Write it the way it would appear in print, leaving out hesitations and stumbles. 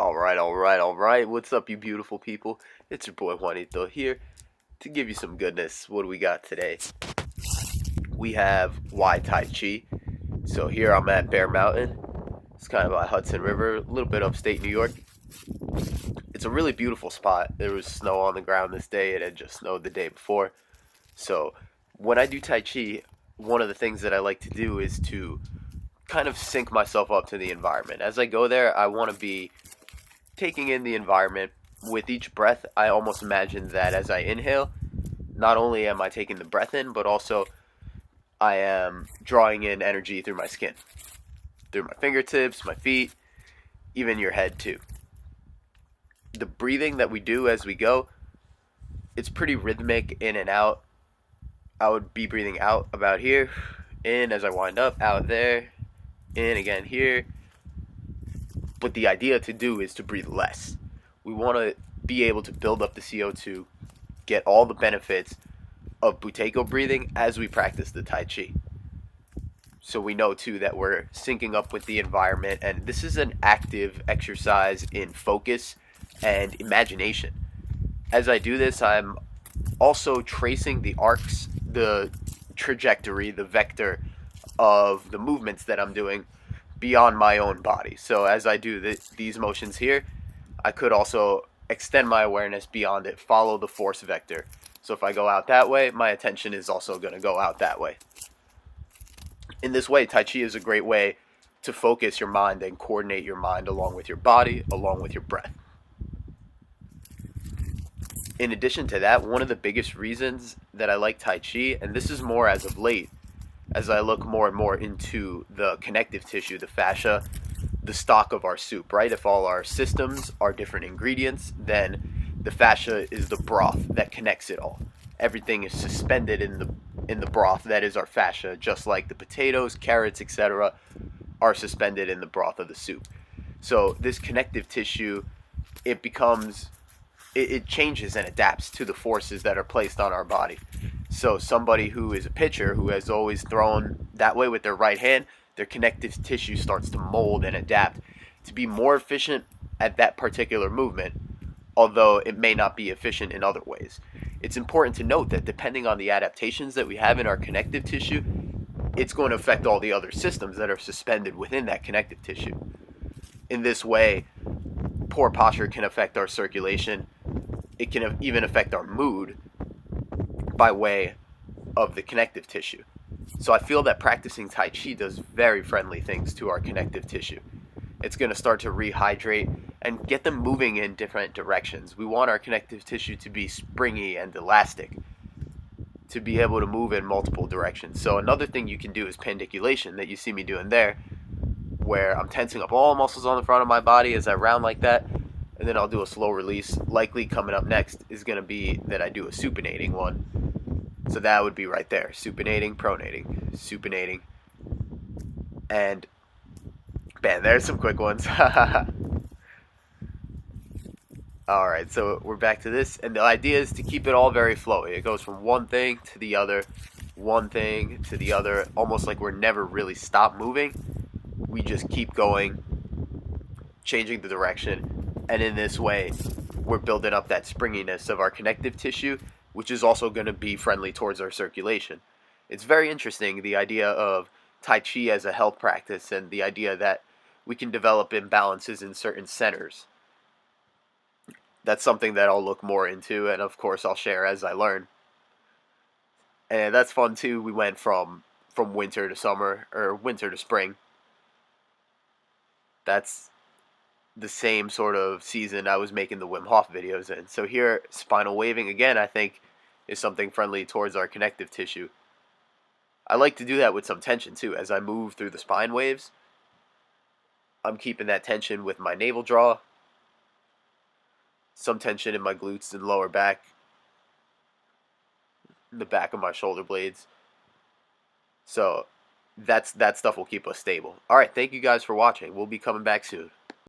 All right. What's up, you beautiful people? It's your boy Juanito here to give you some goodness. What do we got today? We have Tai Chi. So here I'm at Bear Mountain. It's kind of by Hudson River, a little bit upstate New York. It's a really beautiful spot. There was snow on the ground this day. It had just snowed the day before. So when I do Tai Chi, one of the things that I like to do is to kind of sync myself up to the environment. As I go there, I want to be taking in the environment. With each breath, I almost imagine that as I inhale, not only am I taking the breath in, but also I am drawing in energy through my skin, through my fingertips, my feet, even your head too. The breathing that we do as we go, it's pretty rhythmic in and out. I would be breathing out about here, in as I wind up, out there, in again here. But the idea to do is to breathe less. We want to be able to build up the CO2, get all the benefits of Buteyko breathing as we practice the Tai Chi. So we know too that we're syncing up with the environment, and this is an active exercise in focus and imagination. As I do this, I'm also tracing the arcs, the trajectory, the vector of the movements that I'm doing beyond my own body. So as I do these motions here, I could also extend my awareness beyond it, follow the force vector. So if I go out that way, my attention is also going to go out that way. In this way, Tai Chi is a great way to focus your mind and coordinate your mind along with your body, along with your breath. In addition to that, one of the biggest reasons that I like Tai Chi, and this is more as of late, as I look more and more into the connective tissue, the fascia, the stock of our soup, right? If all our systems are different ingredients, then the fascia is the broth that connects it all. Everything is suspended in the broth that is our fascia, just like the potatoes, carrots, etc. are suspended in the broth of the soup. So this connective tissue, it changes and adapts to the forces that are placed on our body. So somebody who is a pitcher, who has always thrown that way with their right hand, their connective tissue starts to mold and adapt to be more efficient at that particular movement, although it may not be efficient in other ways. It's important to note that depending on the adaptations that we have in our connective tissue, it's going to affect all the other systems that are suspended within that connective tissue. In this way, poor posture can affect our circulation. It can even affect our mood by way of the connective tissue. So I feel that practicing Tai Chi does very friendly things to our connective tissue. It's going to start to rehydrate and get them moving in different directions. We want our connective tissue to be springy and elastic, to be able to move in multiple directions. So another thing you can do is pandiculation that you see me doing there, where I'm tensing up all muscles on the front of my body as I round like that, and then I'll do a slow release. Likely coming up next is going to be that I do a supinating one. So that would be right there. Supinating, pronating, supinating. And, man, there's some quick ones. Alright, so we're back to this. And the idea is to keep it all very flowy. It goes from one thing to the other, one thing to the other, almost like we're never really stop moving. We just keep going, changing the direction. And in this way, we're building up that springiness of our connective tissue, which is also going to be friendly towards our circulation. It's very interesting, the idea of Tai Chi as a health practice and the idea that we can develop imbalances in certain centers. That's something that I'll look more into, and of course I'll share as I learn. And that's fun too. We went from winter to summer, or winter to spring. That's the same sort of season I was making the Wim Hof videos in. So here, spinal waving again, I think, is something friendly towards our connective tissue. I like to do that with some tension too. As I move through the spine waves, I'm keeping that tension with my navel draw, some tension in my glutes and lower back, the back of my shoulder blades. So that stuff will keep us stable. Alright, thank you guys for watching. We'll be coming back soon.